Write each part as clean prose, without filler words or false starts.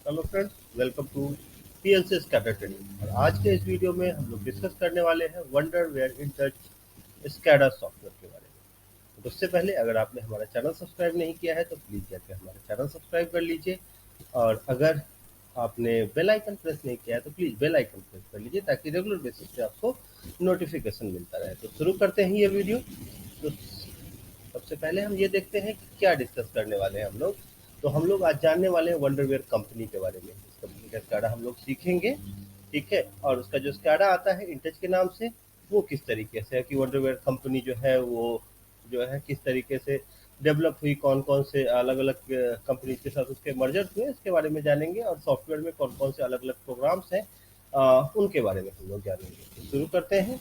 Hello friends, welcome to PLC SCADA training. और आज के इस वीडियो में हम लोग डिस्कस करने वाले हैं वंडरवेयर इन टच स्कैडा सॉफ्टवेयर के बारे में। तो उससे पहले अगर आपने हमारा चैनल सब्सक्राइब नहीं किया है तो प्लीज़ जाकर हमारा चैनल सब्सक्राइब कर लीजिए। और अगर आपने बेल आइकन प्रेस नहीं किया है तो प्लीज़ बेल आइकन प्रेस कर लीजिए ताकि रेगुलर बेसिस पे आपको नोटिफिकेशन मिलता रहे। तो शुरू करते हैं ये वीडियो। तो सबसे पहले हम ये देखते हैं कि क्या डिस्कस करने वाले हैं हम लोग। तो हम लोग आज जानने वाले हैं वंडरवेयर कंपनी के बारे में। इस कंपनी का स्काडा हम लोग सीखेंगे, ठीक है। और उसका जो स्काडा आता है इंटच के नाम से, वो किस तरीके से है कि वंडरवेयर कंपनी जो है वो जो है किस तरीके से डेवलप हुई, कौन कौन से अलग अलग कंपनी के साथ उसके मर्जर हुए, इसके बारे में जानेंगे। और सॉफ्टवेयर में कौन कौन से अलग अलग प्रोग्राम्स हैं उनके बारे में हम लोग जानेंगे। तो शुरू करते हैं।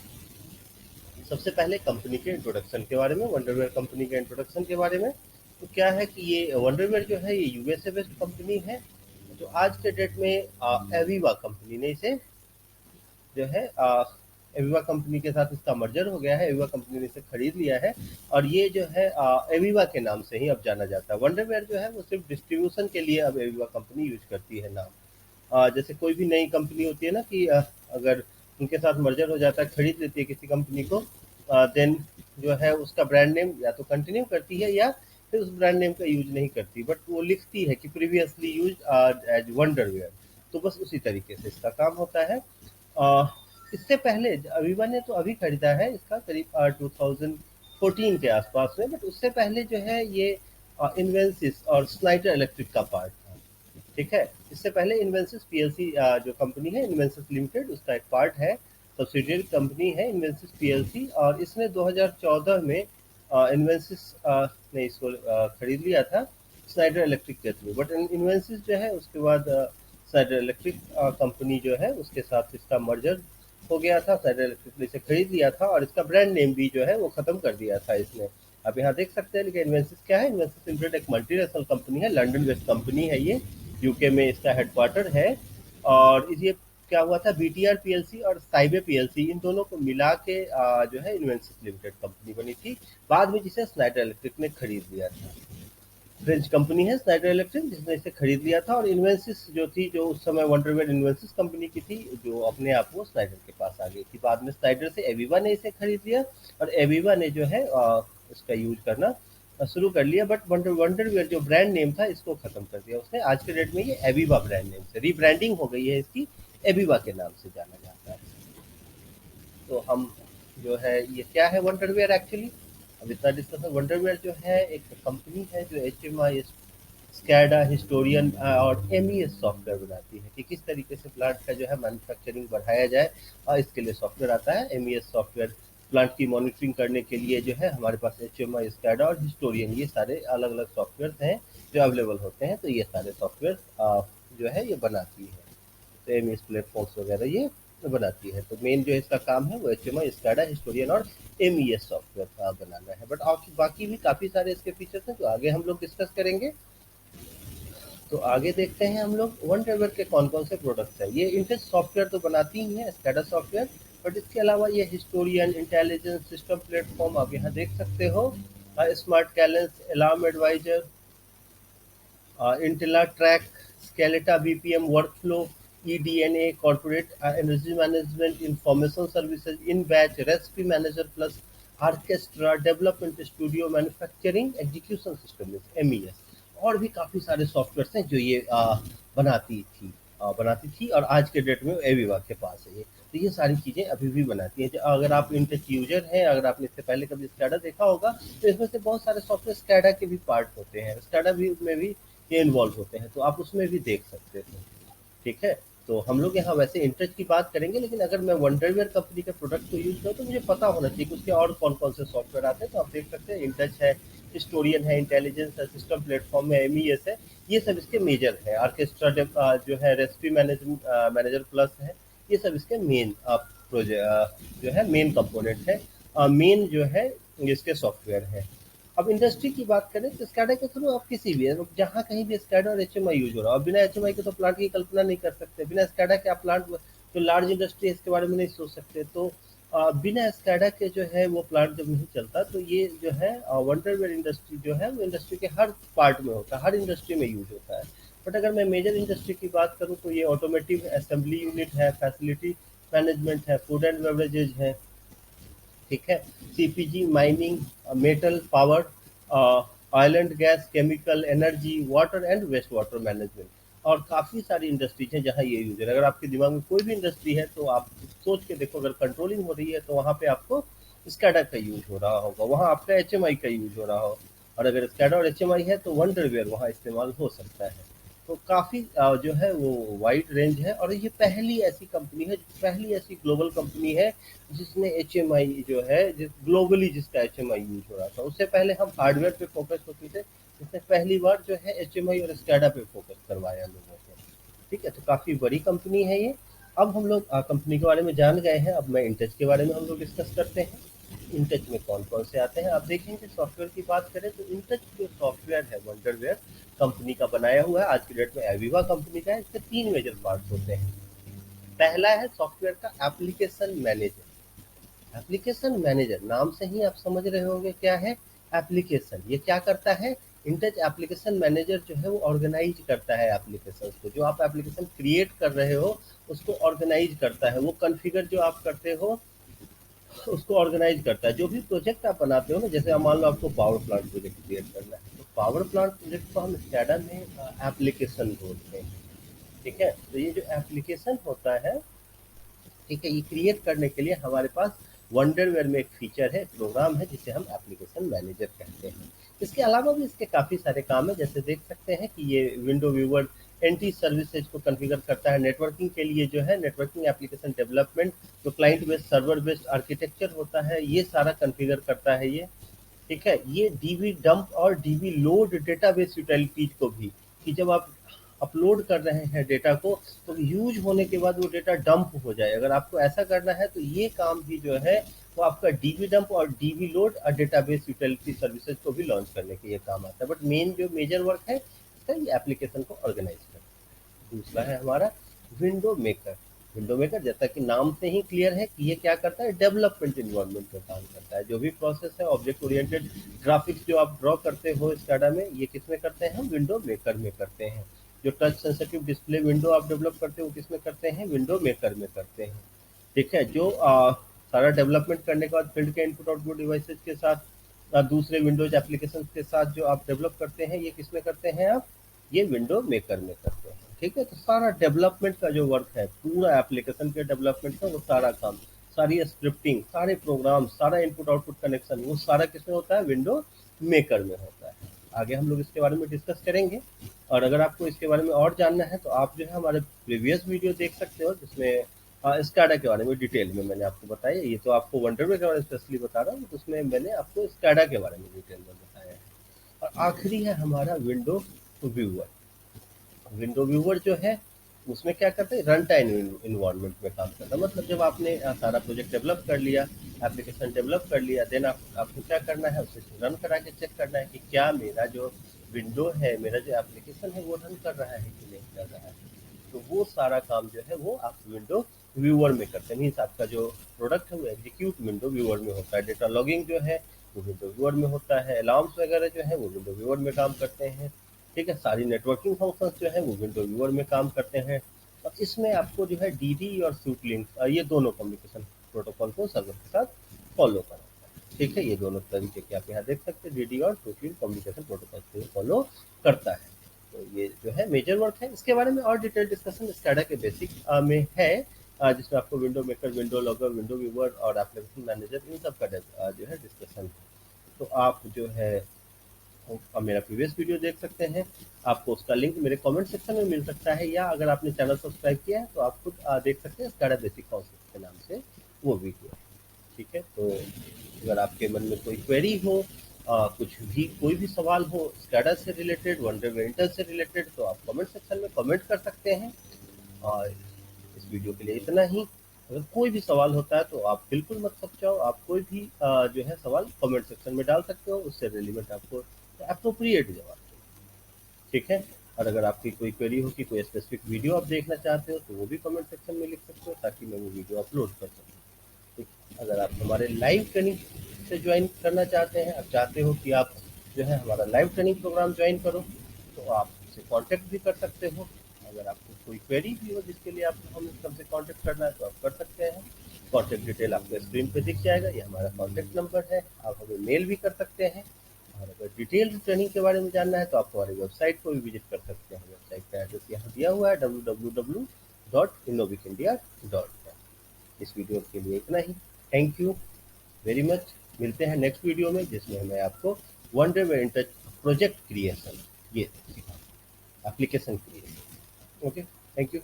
सबसे पहले कंपनी के इंट्रोडक्शन के बारे में, वंडरवेयर कंपनी के इंट्रोडक्शन के बारे में। तो क्या है कि ये वंडरवेयर जो है ये यूएसए बेस्ड कंपनी है। जो आज के डेट में एविवा कंपनी ने इसे जो है एविवा कंपनी के साथ इसका मर्जर हो गया है। एविवा कंपनी ने इसे खरीद लिया है और ये जो है एविवा के नाम से ही अब जाना जाता है। वंडरवेयर जो है वो सिर्फ डिस्ट्रीब्यूशन के लिए अब एविवा कंपनी यूज करती है नाम। जैसे कोई भी नई कंपनी होती है ना कि अगर उनके साथ मर्जर हो जाता है, खरीद लेती है किसी कंपनी को, देन जो है उसका ब्रांड नेम या तो कंटिन्यू करती है या फिर उस ब्रांड नेम का यूज नहीं करती, बट वो लिखती है कि प्रीवियसली यूज एज वंडरवेयर। तो बस उसी तरीके से इसका काम होता है। अ, इससे पहले अविवा ने तो अभी खरीदा है इसका करीब 2014 के आसपास में, बट उससे पहले जो है ये इन्वेंसिस और स्नाइडर इलेक्ट्रिक का पार्ट था, ठीक है। इससे पहले इन्वेंसिस पीएलसी जो कंपनी है इन्वेंसिस लिमिटेड, उसका एक पार्ट है, सब्सिडियरी कंपनी है इन्वेंसिस पीएलसी। और इसने 2014 में इन्वेंसिस ने इसको खरीद लिया था स्नाइडर इलेक्ट्रिक के थ्रू। बट इन्वेंसिस जो है उसके बाद स्नाइडर इलेक्ट्रिक कंपनी जो है उसके साथ इसका मर्जर हो गया था। स्नाइडर इलेक्ट्रिक ने इसे खरीद लिया था और इसका ब्रांड नेम भी जो है वो खत्म कर दिया था इसने। आप यहाँ देख सकते हैं, लेकिन इन्वेंसिस क्या है, इन्वेंसिस लिमिटेड एक मल्टीनेशनल कंपनी है, लंदन बेस्ड कंपनी है ये, यूके में इसका हेडक्वार्टर है। और ये क्या हुआ था, बीटीआर पीएलसी और साइबे पीएलसी इन दोनों को मिला के जो है इन्वेंसिस लिमिटेड कंपनी बनी थी, बाद में जिसे स्नाइडर इलेक्ट्रिक ने खरीद लिया था। फ्रेंच कंपनी है स्नाइडर इलेक्ट्रिक जिसने इसे खरीद लिया था। और इन्वेंसिस जो थी, जो उस समय वंडरवेयर इन्वेंसिस कंपनी की थी, जो अपने आप वो स्नाइडर के पास आ गई थी। बाद में स्नाइडर से एविवा ने इसे खरीद लिया और एविवा ने जो है इसका यूज करना शुरू कर लिया। बट वंडरवेयर जो ब्रांड नेम था इसको खत्म कर दिया उसने। आज के डेट में ये एविवा ब्रांड नेम से रीब्रांडिंग हो गई है, इसकी एविवा के नाम से जाना जाता है। तो हम जो है ये क्या है वंडरवेयर एक्चुअली, अब इतना डिस्कशन। वंडरवेयर जो है एक कंपनी है जो एचएमआई, स्कैडा, हिस्टोरियन और एमईएस सॉफ्टवेयर बनाती है कि किस तरीके से प्लांट का जो है मैन्युफैक्चरिंग बढ़ाया जाए। और इसके लिए सॉफ्टवेयर आता है एमईएस सॉफ्टवेयर। प्लांट की मॉनिटरिंग करने के लिए जो है हमारे पास एचएमआई, स्कैडा और हिस्टोरियन, ये सारे अलग अलग सॉफ्टवेयर हैं जो अवेलेबल होते हैं। तो ये सारे सॉफ्टवेयर जो है ये बनाती है। तो एमईएस प्लेटफॉर्म्स वगैरह ये बनाती है। तो मेन जो इसका काम है वो एचएमआई, स्कैडा, हिस्टोरियन और एमईएस सॉफ्टवेयर बनाना है। बट बाकी भी काफ़ी सारे इसके फीचर्स हैं जो आगे हम लोग डिस्कस करेंगे। तो आगे देखते हैं हम लोग वनड्राइवर के कौन कौन से प्रोडक्ट्स हैं। ये इंटेल सॉफ्टवेयर तो बनाती ही है, स्कैडा सॉफ्टवेयर, बट इसके अलावा ये हिस्टोरियन, इंटेलिजेंस सिस्टम प्लेटफॉर्म आप यहाँ देख सकते हो, smart glance, alarm adviser, intela track, skelta BPM workflow, eDNA, corporate energy management, information services, in batch, recipe manager plus, archestra, development studio, manufacturing execution system MES. और भी काफ़ी सारे software हैं जो ये बनाती थी और आज के डेट में एविवा के पास है ये। तो ये सारी चीज़ें अभी भी बनाती हैं। अगर आप इंटेच यूजर हैं, अगर आपने इससे पहले कभी स्कैडा देखा होगा, तो इसमें से बहुत सारे सॉफ्टवेयर स्कैडा के भी पार्ट होते हैं, स्कैडा भी में भी ये इन्वॉल्व होते हैं, तो आप उसमें भी देख सकते थे, ठीक है। तो हम लोग यहाँ वैसे इंटच की बात करेंगे, लेकिन अगर मैं वंडरवेयर कंपनी के प्रोडक्ट को यूज़ करूँ तो मुझे पता होना चाहिए कि उसके और कौन कौन से सॉफ्टवेयर आते हैं। तो आप देख सकते हैं इंटच है, हिस्टोरियन है, इंटेलिजेंस है, सिस्टम प्लेटफॉर्म है, एमईएस है, ये सब इसके मेजर है। ऑर्केस्ट्रा जो है, रेसिपी मैनेजमेंट मैनेजर प्लस है, ये सब इसके मेन प्रोजेक्ट जो है मेन कंपोनेंट है, मेन जो है इसके सॉफ्टवेयर है। अब इंडस्ट्री की बात करें तो स्कैडा के थ्रू आप किसी भी जहाँ कहीं भी स्कैडा और एचएमआई यूज हो रहा है, और बिना एचएमआई के तो प्लांट की कल्पना नहीं कर सकते। बिना स्कैडा के आप प्लांट जो लार्ज इंडस्ट्री है इसके बारे में नहीं सोच सकते। तो बिना स्कैडा के जो है वो प्लांट जब नहीं चलता, तो ये जो है वंडरवेयर इंडस्ट्री जो है वो इंडस्ट्री के हर पार्ट में होता है, हर इंडस्ट्री में यूज होता है। बट अगर मैं मेजर इंडस्ट्री की बात करूँ तो ये ऑटोमेटिव असेंबली यूनिट है, फैसिलिटी मैनेजमेंट है, फूड एंड बेवरेजेज है, ठीक है, CPG, mining, metal, power, oil and gas, chemical, energy, water and waste water management, और काफ़ी सारी इंडस्ट्रीज हैं जहाँ ये यूज है। अगर आपके दिमाग में कोई भी इंडस्ट्री है तो आप सोच के देखो, अगर कंट्रोलिंग हो रही है तो वहाँ पे आपको स्कैडा का यूज हो रहा होगा, वहाँ आपका एचएमआई का यूज हो रहा हो, और अगर स्कैडा और एचएमआई है तो वंडरवेयर वहाँ इस्तेमाल हो सकता है। तो काफ़ी जो है वो वाइड रेंज है, और ये पहली ऐसी कंपनी है, पहली ऐसी ग्लोबल कंपनी है जिसने एचएमआई जो है, ग्लोबली जिसका एचएमआई यूज हो रहा था। उससे पहले हम हार्डवेयर पे फोकस होते थे, इसने पहली बार जो है एचएमआई और स्कैडा पे फोकस करवाया लोगों को। ठीक है, तो काफ़ी बड़ी कंपनी है ये। अब हम लोग कंपनी के बारे में जान गए हैं, अब मैं इंटेच के बारे में हम लोग डिस्कस करते हैं। इंटेच में कौन कौन से आते हैं आप देखेंगे। सॉफ्टवेयर की बात करें तो इंटेच जो सॉफ्टवेयर है वंडरवेयर कंपनी का बनाया हुआ है, आज की डेट में एविवा कंपनी का है। इसके 3 मेजर पार्ट्स होते हैं। पहला है सॉफ्टवेयर का एप्लीकेशन मैनेजर। एप्लीकेशन मैनेजर नाम से ही आप समझ रहे होंगे क्या है एप्लीकेशन, ये क्या करता है। इंटेच एप्लीकेशन मैनेजर जो है वो ऑर्गेनाइज करता है एप्लीकेशन को, जो आप एप्लीकेशन क्रिएट कर रहे हो उसको ऑर्गेनाइज करता है, वो कॉन्फ़िगर जो आप करते हो उसको ऑर्गेनाइज करता है। जो भी प्रोजेक्ट आप बनाते हो ना, जैसे आप मान लो आपको पावर प्लांट प्रोजेक्ट क्रिएट करना है, तो पावर प्लांट प्रोजेक्ट को हम स्कैडा में एप्लीकेशन बोलते हैं। ठीक है, तो ये जो एप्लीकेशन होता है, ठीक है, ये क्रिएट करने के लिए हमारे पास वंडरवेयर में एक फीचर है, प्रोग्राम है, जिसे हम एप्लीकेशन मैनेजर कहते हैं। इसके अलावा भी इसके काफ़ी सारे काम हैं, जैसे देख सकते हैं कि ये विंडो व्यूवर एंटी सर्विसेज को कॉन्फ़िगर करता है। नेटवर्किंग के लिए जो है नेटवर्किंग एप्लीकेशन डेवलपमेंट, जो client based server based architecture होता है, ये सारा कॉन्फ़िगर करता है ये। ठीक है, ये डीबी डंप और डीबी लोड डेटाबेस यूटिलिटीज को भी, कि जब आप अपलोड कर रहे हैं डेटा को तो यूज होने के बाद वो डेटा डंप हो जाए, अगर आपको ऐसा करना है तो ये काम भी जो है वो आपका डीबी डंप और डीबी लोड और डेटाबेस यूटिलिटी सर्विसेज को भी लॉन्च करने के ये काम आता है। बट मेन जो मेजर वर्क है इसका ये एप्लीकेशन को ऑर्गेनाइज करना है। दूसरा है हमारा विंडो मेकर। विंडो मेकर जैसा कि नाम से ही क्लियर है कि ये क्या करता है, डेवलपमेंट इन्वायरमेंट में काम करता है। जो भी प्रोसेस है ऑब्जेक्ट ओरिएंटेड ग्राफिक्स जो आप ड्रॉ करते हो स्काडा में, ये किस में करते हैं, हम विंडो मेकर में करते हैं। जो टच सेंसिटिव डिस्प्ले विंडो आप डेवलप करते हो किस में करते हैं, विंडो मेकर में करते हैं। ठीक है, जो सारा डेवलपमेंट करने के बाद फील्ड के इनपुट आउटपुट डिवाइसेज के साथ दूसरे विंडोज एप्लीकेशन के साथ जो आप डेवलप करते हैं, ये किस में करते हैं आप, ये विंडो मेकर में करते हैं। ठीक है, तो सारा डेवलपमेंट का जो वर्क है पूरा एप्लीकेशन के डेवलपमेंट का, वो सारा काम, सारी स्क्रिप्टिंग, सारे प्रोग्राम, सारा इनपुट आउटपुट कनेक्शन, वो सारा किसमें होता है, विंडो मेकर में होता है। आगे हम लोग इसके बारे में डिस्कस करेंगे। और अगर आपको इसके बारे में और जानना है तो आप जो है हमारे प्रीवियस वीडियो देख सकते हो, जिसमें स्काडा के बारे में डिटेल में मैंने आपको बताया। ये तो आपको वंडरवेयर के बारे में स्पेशली बता रहा हूँ, तो उसमें मैंने आपको स्काडा के बारे में डिटेल में बताया है। और आखिरी है हमारा विंडो व्यूअर। विंडो व्यूअर जो है उसमें क्या करते हैं, रन टाइम इन्वायरमेंट में काम करता है। मतलब जब आपने सारा प्रोजेक्ट डेवलप कर लिया, एप्लीकेशन डेवलप कर लिया, देन आपको क्या करना है, उसे रन करा के चेक करना है कि क्या मेरा जो विंडो है, मेरा जो एप्लीकेशन है वो रन कर रहा है कि नहीं कर रहा है। तो वो सारा काम जो है वो आप विंडो व्यूअर में करते हैं। मीन्स आपका जो प्रोडक्ट है वो एग्जीक्यूट विंडो व्यूअर में होता है। डेटा लॉगिंग जो है वो विंडो व्यूअर में होता है। अलार्म्स वगैरह जो है वो विंडो व्यूअर में काम करते हैं। ठीक है, सारी नेटवर्किंग फंक्शंस जो है वो विंडो व्यूअर में काम करते हैं। और इसमें आपको जो है डीडी और स्यूट लिंक, ये दोनों कम्युनिकेशन प्रोटोकॉल को सर्वर के साथ फॉलो कराता है। ठीक है, ये दोनों तरीके के आप यहाँ देख सकते हैं, डीडी और स्यूट लिंक कम्युनिकेशन प्रोटोकॉल को फॉलो करता है। तो ये जो है मेजर वर्क है। इसके बारे में और डिटेल डिस्कशन स्काडा के बेसिक में है, जिसमें आपको window maker, window logger, window viewer और एप्लीकेशन मैनेजर, इन सब का जो है डिस्कशन है। तो आप जो है आप मेरा प्रीवियस वीडियो देख सकते हैं। आपको उसका लिंक मेरे कमेंट सेक्शन में मिल सकता है, या अगर आपने चैनल सब्सक्राइब किया है तो आप खुद देख सकते हैं स्काडा बेसिक कॉन्सेप्ट के नाम से वो वीडियो है। ठीक है, तो अगर आपके मन में कोई क्वेरी हो, कुछ भी कोई भी सवाल हो स्काडा से रिलेटेड, वंडरवेयर से रिलेटेड, तो आप कमेंट सेक्शन में कमेंट कर सकते हैं। और इस वीडियो के लिए इतना ही। अगर कोई भी सवाल होता है तो आप बिल्कुल मत सचाओ, आप कोई भी जो है सवाल कमेंट सेक्शन में डाल सकते हो, उससे रिलेवेंट आपको अप्रोप्रिएट जवाब दें। ठीक है, और अगर आपकी कोई क्वेरी हो कि कोई स्पेसिफिक वीडियो आप देखना चाहते हो तो वो भी कमेंट सेक्शन में लिख सकते हो, ताकि मैं वो वीडियो अपलोड कर सकूँ। ठीक, अगर आप हमारे लाइव ट्रेनिंग से ज्वाइन करना चाहते हैं, आप चाहते हो कि आप जो है हमारा लाइव ट्रेनिंग प्रोग्राम ज्वाइन करो, तो आप हमसे कांटेक्ट भी कर सकते हो। अगर आपको कोई क्वेरी भी हो जिसके लिए आपको हमसे कांटेक्ट करना है तो आप कर सकते हैं। कांटेक्ट डिटेल आपको स्क्रीन पे दिख जाएगा, ये हमारा कांटेक्ट नंबर है। आप हमें मेल भी कर सकते हैं और अगर डिटेल ट्रेनिंग के बारे में जानना है तो आप हमारी वेबसाइट को भी विजिट कर सकते हैं। वेबसाइट का एड्रेस यहाँ दिया हुआ है www.innovicindia.com। इस वीडियो के लिए इतना ही। Thank you very much. मिलते हैं नेक्स्ट वीडियो में जिसमें मैं आपको wonderware in touch project creation ये सिखाऊंगा, application creation. Okay, thank you.